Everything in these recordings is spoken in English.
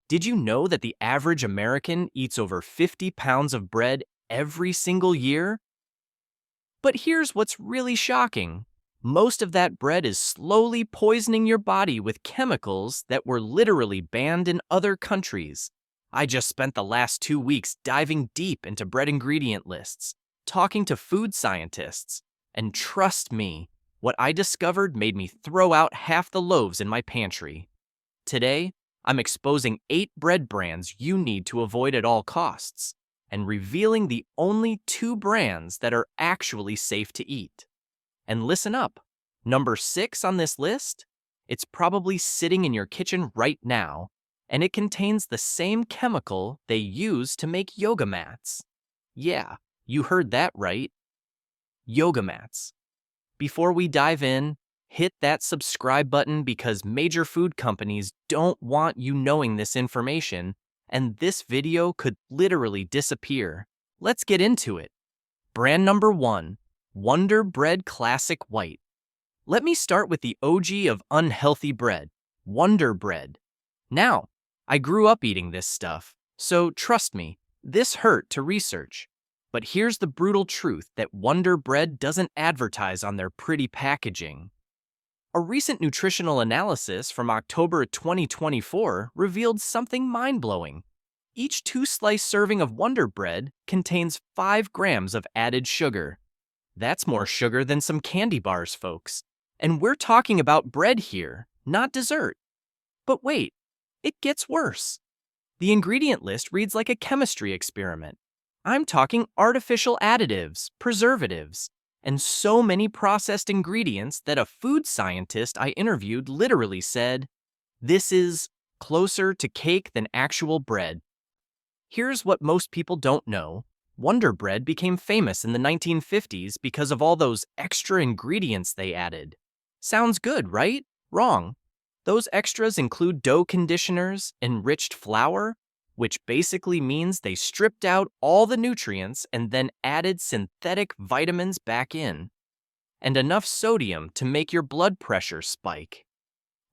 Did you know that the average American eats over 50 pounds of bread every single year? But here's what's really shocking. Most of that bread is slowly poisoning your body with chemicals that were literally banned in other countries. I just spent the last 2 weeks diving deep into bread ingredient lists, talking to food scientists, and trust me, what I discovered made me throw out half the loaves in my pantry. Today, I'm exposing 8 bread brands you need to avoid at all costs, and revealing the only 2 brands that are actually safe to eat. And listen up, number 6 on this list, it's probably sitting in your kitchen right now, and it contains the same chemical they use to make yoga mats. Yeah, you heard that right. Yoga mats. Before we dive in, hit that subscribe button because major food companies don't want you knowing this information, and this video could literally disappear. Let's get into it. Brand number 1, Wonder Bread Classic White. Let me start with the OG of unhealthy bread, Wonder Bread. Now, I grew up eating this stuff, so trust me, this hurt to research. But here's the brutal truth that Wonder Bread doesn't advertise on their pretty packaging. A recent nutritional analysis from October 2024 revealed something mind-blowing. Each 2-slice serving of Wonder Bread contains 5 grams of added sugar. That's more sugar than some candy bars, folks. And we're talking about bread here, not dessert. But wait, it gets worse. The ingredient list reads like a chemistry experiment. I'm talking artificial additives, preservatives, and so many processed ingredients that a food scientist I interviewed literally said, "This is closer to cake than actual bread." Here's what most people don't know. Wonder Bread became famous in the 1950s because of all those extra ingredients they added. Sounds good, right? Wrong. Those extras include dough conditioners, enriched flour, which basically means they stripped out all the nutrients and then added synthetic vitamins back in, and enough sodium to make your blood pressure spike.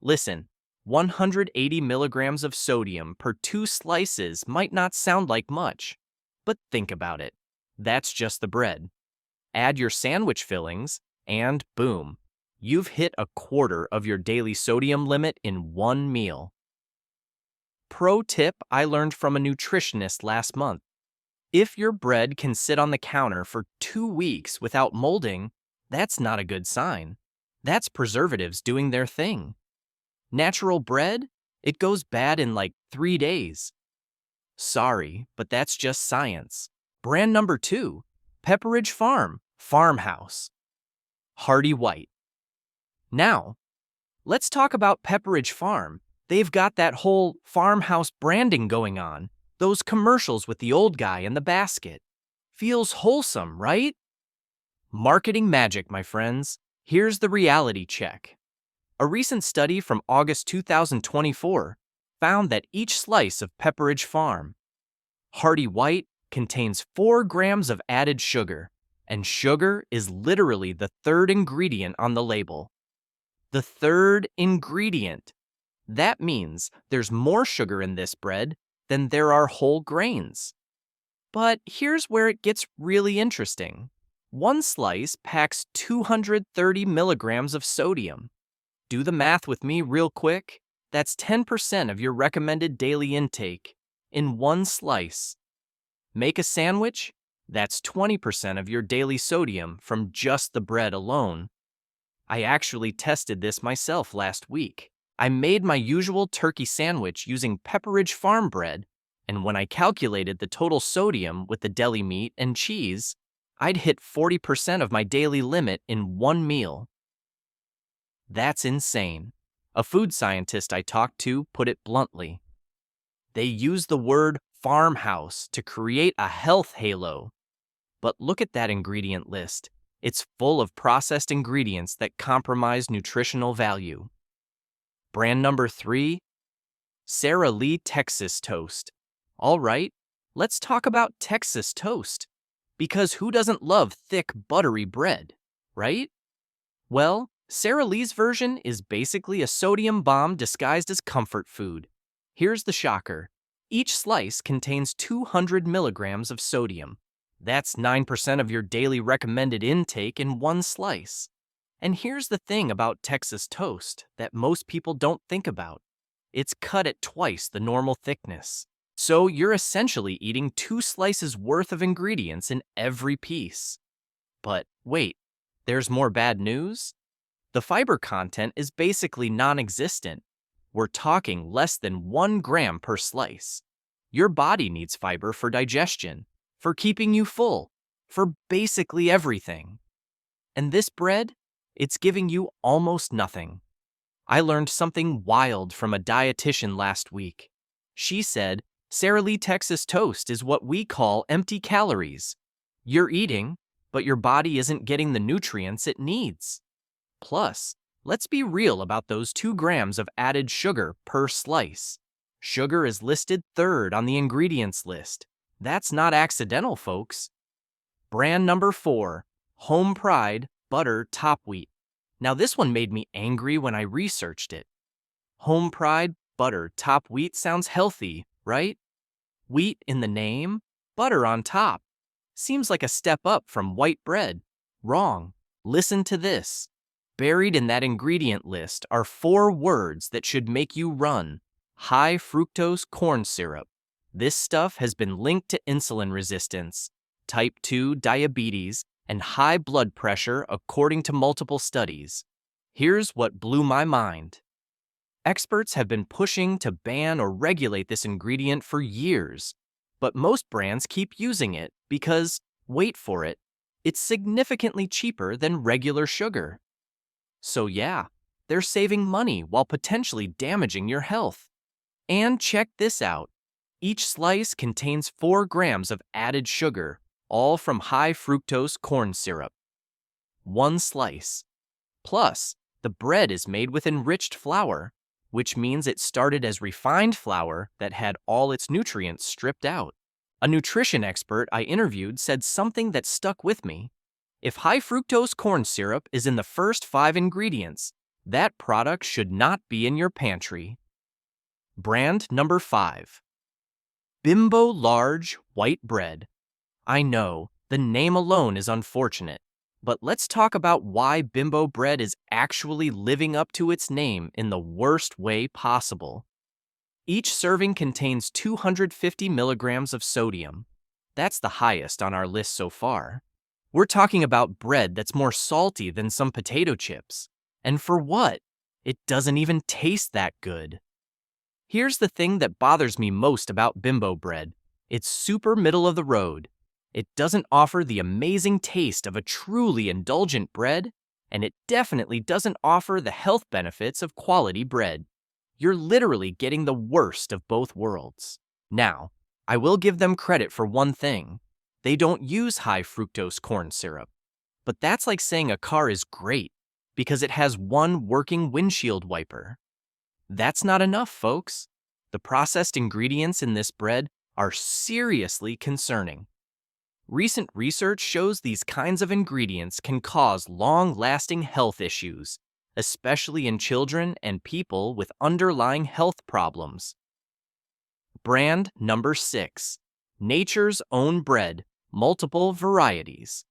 Listen, 180 milligrams of sodium per 2 slices might not sound like much, but think about it. That's just the bread. Add your sandwich fillings, and boom, you've hit a quarter of your daily sodium limit in one meal. Pro tip I learned from a nutritionist last month. If your bread can sit on the counter for 2 weeks without molding, that's not a good sign. That's preservatives doing their thing. Natural bread? It goes bad in like 3 days. Sorry, but that's just science. Brand number 2, Pepperidge Farm, Farmhouse. Hearty White. Now, let's talk about Pepperidge Farm. They've got that whole farmhouse branding going on. Those commercials with the old guy in the basket. Feels wholesome, right? Marketing magic, my friends. Here's the reality check. A recent study from August 2024 found that each slice of Pepperidge Farm Hearty White contains 4 grams of added sugar, and sugar is literally the 3rd ingredient on the label. The 3rd ingredient. That means there's more sugar in this bread than there are whole grains. But here's where it gets really interesting. 1 slice packs 230 milligrams of sodium. Do the math with me real quick. That's 10% of your recommended daily intake in 1 slice. Make a sandwich? That's 20% of your daily sodium from just the bread alone. I actually tested this myself last week. I made my usual turkey sandwich using Pepperidge Farm bread, and when I calculated the total sodium with the deli meat and cheese, I'd hit 40% of my daily limit in 1 meal. That's insane. A food scientist I talked to put it bluntly. They use the word farmhouse to create a health halo. But look at that ingredient list. It's full of processed ingredients that compromise nutritional value. Brand number 3, Sara Lee Texas Toast. All right, let's talk about Texas toast. Because who doesn't love thick, buttery bread, right? Well, Sara Lee's version is basically a sodium bomb disguised as comfort food. Here's the shocker. Each slice contains 200 milligrams of sodium. That's 9% of your daily recommended intake in one slice. And here's the thing about Texas toast that most people don't think about. It's cut at twice the normal thickness. So you're essentially eating 2 slices worth of ingredients in every piece. But wait, there's more bad news? The fiber content is basically non-existent. We're talking less than 1 gram per slice. Your body needs fiber for digestion, for keeping you full, for basically everything. And this bread, it's giving you almost nothing. I learned something wild from a dietitian last week. She said, Sara Lee Texas toast is what we call empty calories. You're eating, but your body isn't getting the nutrients it needs. Plus, let's be real about those 2 grams of added sugar per slice. Sugar is listed third on the ingredients list. That's not accidental, folks. Brand number 4, Home Pride Butter Top Wheat. Now this one made me angry when I researched it. Home Pride Butter Top Wheat sounds healthy, right? Wheat in the name, butter on top. Seems like a step up from white bread. Wrong. Listen to this. Buried in that ingredient list are 4 words that should make you run. High fructose corn syrup. This stuff has been linked to insulin resistance, type 2 diabetes, and high blood pressure according to multiple studies. Here's what blew my mind. Experts have been pushing to ban or regulate this ingredient for years, but most brands keep using it because, wait for it, it's significantly cheaper than regular sugar. So yeah, they're saving money while potentially damaging your health. And check this out. Each slice contains 4 grams of added sugar, all from high fructose corn syrup. 1 slice. Plus, the bread is made with enriched flour, which means it started as refined flour that had all its nutrients stripped out. A nutrition expert I interviewed said something that stuck with me. If high fructose corn syrup is in the first 5 ingredients, that product should not be in your pantry. Brand number 5. Bimbo Large White Bread. I know, the name alone is unfortunate, but let's talk about why Bimbo bread is actually living up to its name in the worst way possible. Each serving contains 250 milligrams of sodium. That's the highest on our list so far. We're talking about bread that's more salty than some potato chips. And for what? It doesn't even taste that good. Here's the thing that bothers me most about Bimbo bread. It's super middle of the road. It doesn't offer the amazing taste of a truly indulgent bread, and it definitely doesn't offer the health benefits of quality bread. You're literally getting the worst of both worlds. Now, I will give them credit for one thing. They don't use high fructose corn syrup. But that's like saying a car is great because it has one working windshield wiper. That's not enough, folks. The processed ingredients in this bread are seriously concerning. Recent research shows these kinds of ingredients can cause long-lasting health issues, especially in children and people with underlying health problems. Brand number 6. Nature's Own Bread, multiple varieties.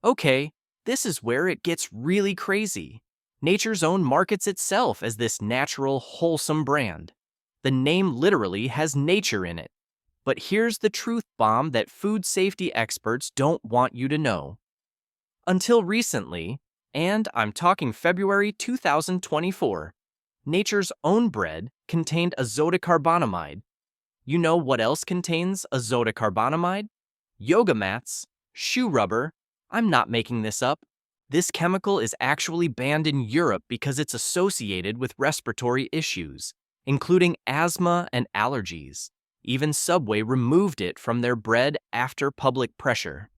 Okay, this is where it gets really crazy. Nature's Own markets itself as this natural, wholesome brand. The name literally has nature in it. But here's the truth bomb that food safety experts don't want you to know. Until recently, and I'm talking February 2024, Nature's Own bread contained azotocarbonamide. You know what else contains azotocarbonamide? Yoga mats, shoe rubber. I'm not making this up. This chemical is actually banned in Europe because it's associated with respiratory issues, including asthma and allergies. Even Subway removed it from their bread after public pressure.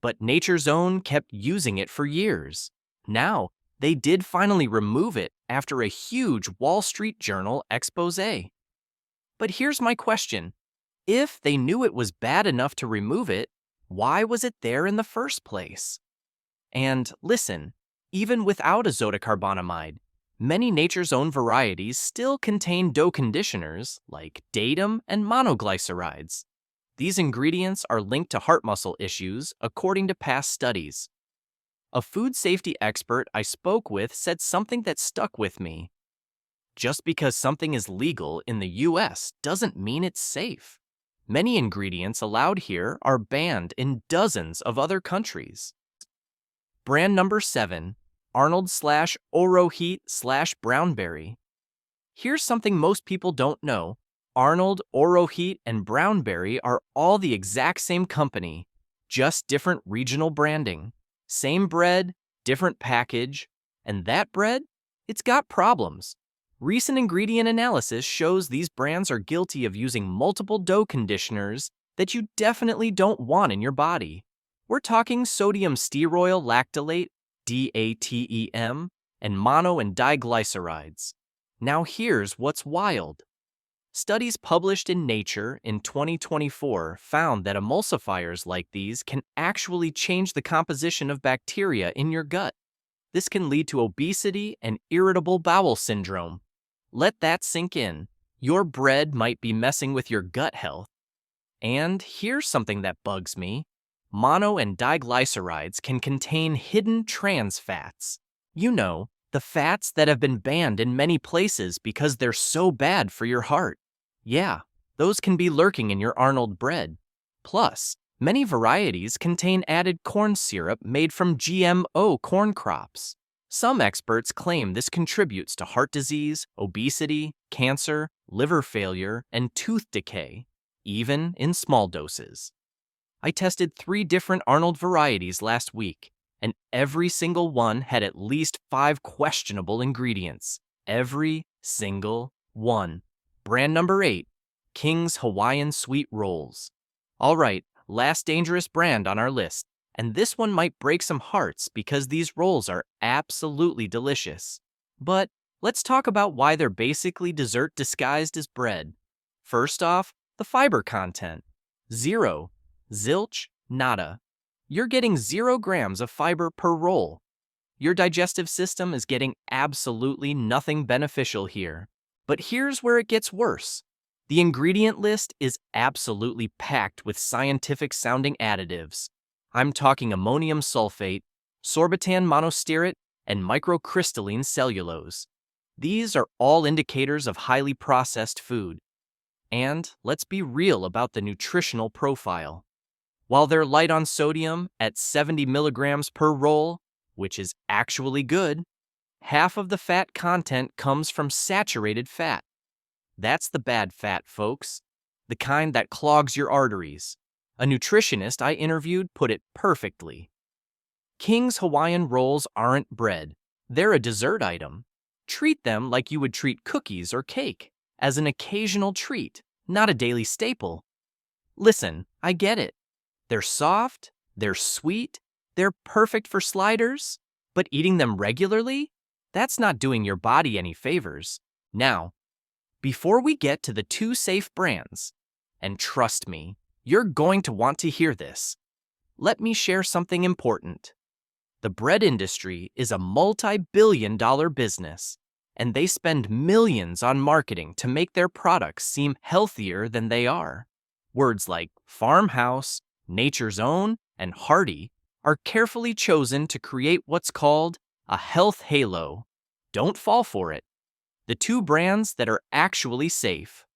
But Nature's Own kept using it for years. Now, they did finally remove it after a huge Wall Street Journal expose. But here's my question. If they knew it was bad enough to remove it, why was it there in the first place? And listen, even without azotocarbonamide, Many Nature's Own varieties still contain dough conditioners like datum and monoglycerides. These ingredients are linked to heart muscle issues according to past studies. A food safety expert I spoke with said something that stuck with me. Just because something is legal in the US doesn't mean it's safe. Many ingredients allowed here are banned in dozens of other countries. Brand number 7, Arnold/Oroheat/Brownberry. Here's something most people don't know. Arnold, Oroheat, and Brownberry are all the exact same company, just different regional branding. Same bread, different package, and that bread, it's got problems. Recent ingredient analysis shows these brands are guilty of using multiple dough conditioners that you definitely don't want in your body. We're talking sodium stearoyl lactylate, DATEM, and mono and diglycerides. Now here's what's wild. Studies published in Nature in 2024 found that emulsifiers like these can actually change the composition of bacteria in your gut. This can lead to obesity and irritable bowel syndrome. Let that sink in. Your bread might be messing with your gut health. And here's something that bugs me. Mono and diglycerides can contain hidden trans fats. You know, the fats that have been banned in many places because they're so bad for your heart. Yeah, those can be lurking in your Arnold bread. Plus, many varieties contain added corn syrup made from GMO corn crops. Some experts claim this contributes to heart disease, obesity, cancer, liver failure, and tooth decay, even in small doses. I tested 3 different Arnold varieties last week, and every single one had at least 5 questionable ingredients. Every single one. Brand number 8, King's Hawaiian Sweet Rolls. All right, last dangerous brand on our list, and this one might break some hearts because these rolls are absolutely delicious. But let's talk about why they're basically dessert disguised as bread. First off, the fiber content. 0. Zilch, nada. You're getting 0 grams of fiber per roll. Your digestive system is getting absolutely nothing beneficial here. But here's where it gets worse. The ingredient list is absolutely packed with scientific-sounding additives. I'm talking ammonium sulfate, sorbitan monostearate, and microcrystalline cellulose. These are all indicators of highly processed food. And let's be real about the nutritional profile. While they're light on sodium at 70 milligrams per roll, which is actually good, half of the fat content comes from saturated fat. That's the bad fat, folks. The kind that clogs your arteries. A nutritionist I interviewed put it perfectly. King's Hawaiian rolls aren't bread. They're a dessert item. Treat them like you would treat cookies or cake, as an occasional treat, not a daily staple. Listen, I get it. They're soft, they're sweet, they're perfect for sliders, but eating them regularly? That's not doing your body any favors. Now, before we get to the 2 safe brands, and trust me, you're going to want to hear this, let me share something important. The bread industry is a multi-billion-dollar business, and they spend millions on marketing to make their products seem healthier than they are. Words like farmhouse, Nature's Own, and hearty are carefully chosen to create what's called a health halo. Don't fall for it. The 2 brands that are actually safe.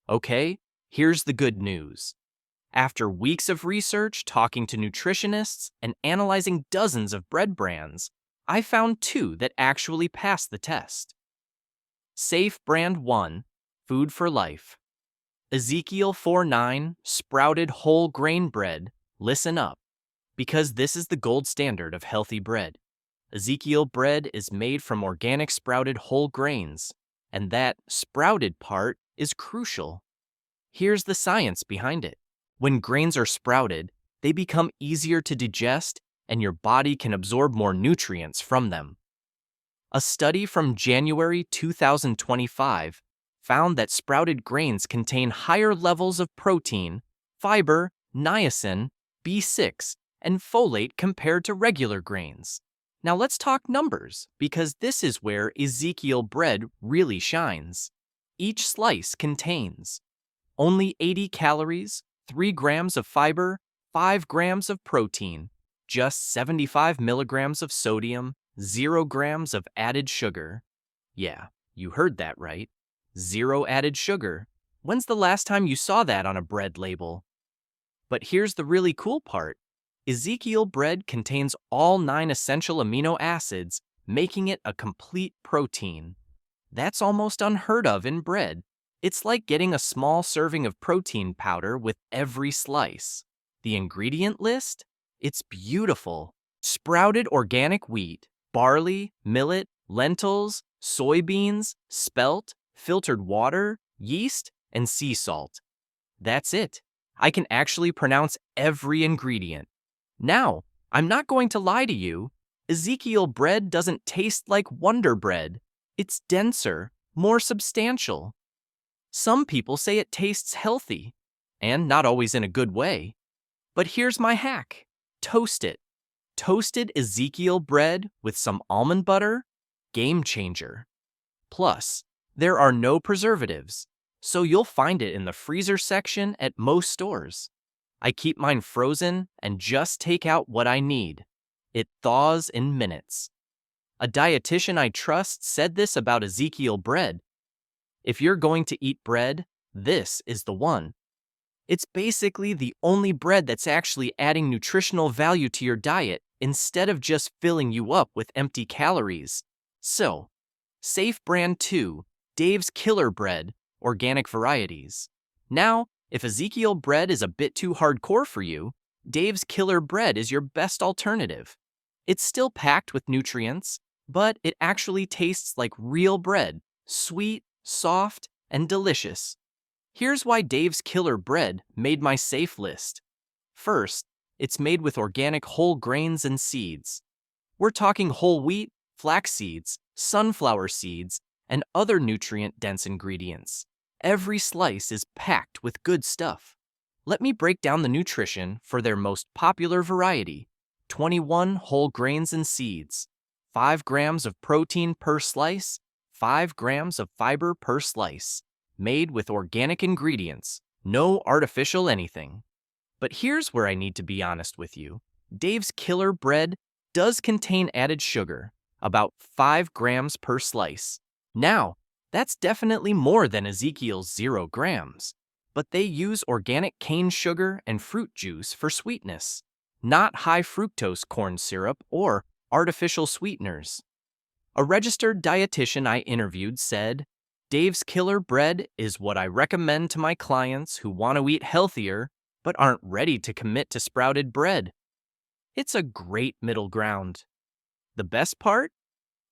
Okay, here's the good news. After weeks of research, talking to nutritionists, and analyzing dozens of bread brands, I found 2 that actually passed the test. Safe Brand 1, Food for Life. Ezekiel 4:9 sprouted whole grain bread. Listen up, because this is the gold standard of healthy bread. Ezekiel bread is made from organic sprouted whole grains, and that sprouted part is crucial. Here's the science behind it. When grains are sprouted, they become easier to digest, and your body can absorb more nutrients from them. A study from January 2025 found that sprouted grains contain higher levels of protein, fiber, niacin, B6, and folate compared to regular grains. Now let's talk numbers, because this is where Ezekiel bread really shines. Each slice contains only 80 calories, 3 grams of fiber, 5 grams of protein, just 75 milligrams of sodium, 0 grams of added sugar. Yeah, you heard that right. 0 added sugar. When's the last time you saw that on a bread label? But here's the really cool part. Ezekiel bread contains all 9 essential amino acids, making it a complete protein. That's almost unheard of in bread. It's like getting a small serving of protein powder with every slice. The ingredient list? It's beautiful. Sprouted organic wheat, barley, millet, lentils, soybeans, spelt, filtered water, yeast, and sea salt. That's it. I can actually pronounce every ingredient. Now, I'm not going to lie to you. Ezekiel bread doesn't taste like Wonder Bread. It's denser, more substantial. Some people say it tastes healthy, and not always in a good way. But here's my hack. Toast it. Toasted Ezekiel bread with some almond butter? Game changer. Plus, there are no preservatives, so you'll find it in the freezer section at most stores. I keep mine frozen and just take out what I need. It thaws in minutes. A dietitian I trust said this about Ezekiel bread. If you're going to eat bread, this is the one. It's basically the only bread that's actually adding nutritional value to your diet instead of just filling you up with empty calories. So, Safe Brand 2, Dave's Killer Bread, organic varieties. Now, if Ezekiel bread is a bit too hardcore for you, Dave's Killer Bread is your best alternative. It's still packed with nutrients, but it actually tastes like real bread, sweet, soft, and delicious. Here's why Dave's Killer Bread made my safe list. First, it's made with organic whole grains and seeds. We're talking whole wheat, flax seeds, sunflower seeds, and other nutrient-dense ingredients. Every slice is packed with good stuff. Let me break down the nutrition for their most popular variety. 21 whole grains and seeds, 5 grams of protein per slice, 5 grams of fiber per slice. Made with organic ingredients, no artificial anything. But here's where I need to be honest with you. Dave's Killer Bread does contain added sugar, about 5 grams per slice. Now, that's definitely more than Ezekiel's 0 grams, but they use organic cane sugar and fruit juice for sweetness, not high fructose corn syrup or artificial sweeteners. A registered dietitian I interviewed said, Dave's Killer Bread is what I recommend to my clients who want to eat healthier but aren't ready to commit to sprouted bread. It's a great middle ground. The best part?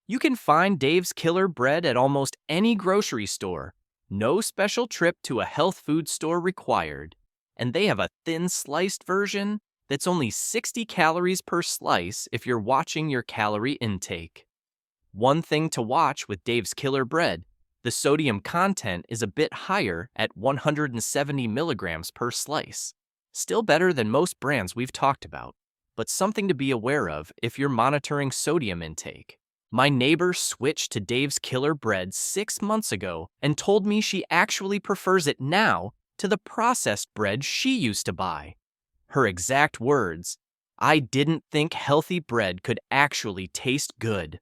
You can find Dave's Killer Bread at almost any grocery store. No special trip to a health food store required. And they have a thin sliced version that's only 60 calories per slice if you're watching your calorie intake. One thing to watch with Dave's Killer Bread, the sodium content is a bit higher at 170 milligrams per slice. Still better than most brands we've talked about, but something to be aware of if you're monitoring sodium intake. My neighbor switched to Dave's Killer Bread 6 months ago and told me she actually prefers it now to the processed bread she used to buy. Her exact words, "I didn't think healthy bread could actually taste good."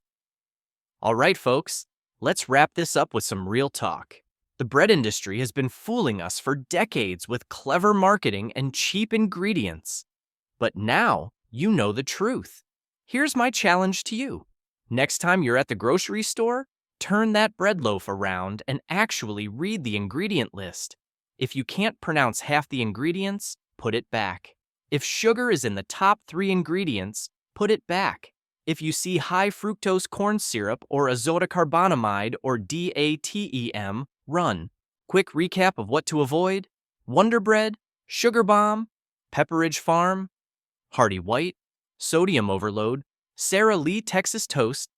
All right, folks, let's wrap this up with some real talk. The bread industry has been fooling us for decades with clever marketing and cheap ingredients. But now you know the truth. Here's my challenge to you. Next time you're at the grocery store, turn that bread loaf around and actually read the ingredient list. If you can't pronounce half the ingredients, put it back. If sugar is in the top 3 ingredients, put it back. If you see high fructose corn syrup or azotocarbonamide or DATEM, run. Quick recap of what to avoid: Wonder Bread, Sugar Bomb, Pepperidge Farm, Hearty White, Sodium Overload, Sara Lee Texas Toast,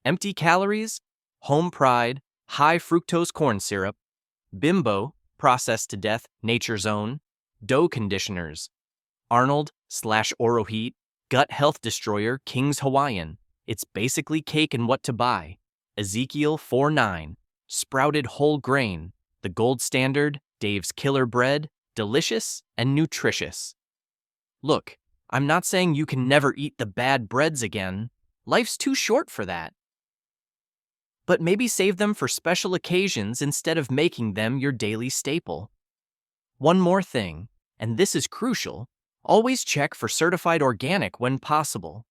Empty Calories, Home Pride, High Fructose Corn Syrup, Bimbo, Processed to Death, Nature's Own, Dough Conditioners, Arnold/Oroheat, Gut Health Destroyer, King's Hawaiian, It's basically cake and what to buy. Ezekiel 4:9, sprouted whole grain, the gold standard, Dave's Killer Bread, delicious and nutritious. Look, I'm not saying you can never eat the bad breads again. Life's too short for that. But maybe save them for special occasions instead of making them your daily staple. One more thing, and this is crucial, always check for certified organic when possible.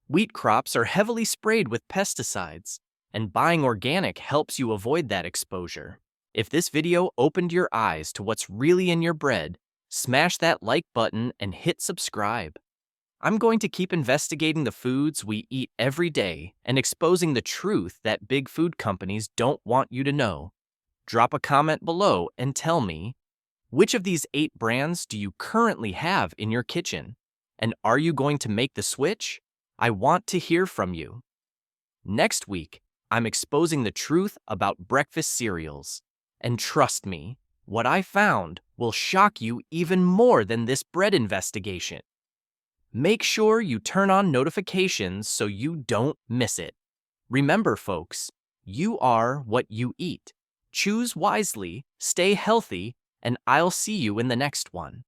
Wheat crops are heavily sprayed with pesticides, and buying organic helps you avoid that exposure. If this video opened your eyes to what's really in your bread, smash that like button and hit subscribe. I'm going to keep investigating the foods we eat every day and exposing the truth that big food companies don't want you to know. Drop a comment below and tell me, which of these 8 brands do you currently have in your kitchen? And are you going to make the switch? I want to hear from you. Next week, I'm exposing the truth about breakfast cereals. And trust me, what I found will shock you even more than this bread investigation. Make sure you turn on notifications so you don't miss it. Remember, folks, you are what you eat. Choose wisely, stay healthy, and I'll see you in the next one.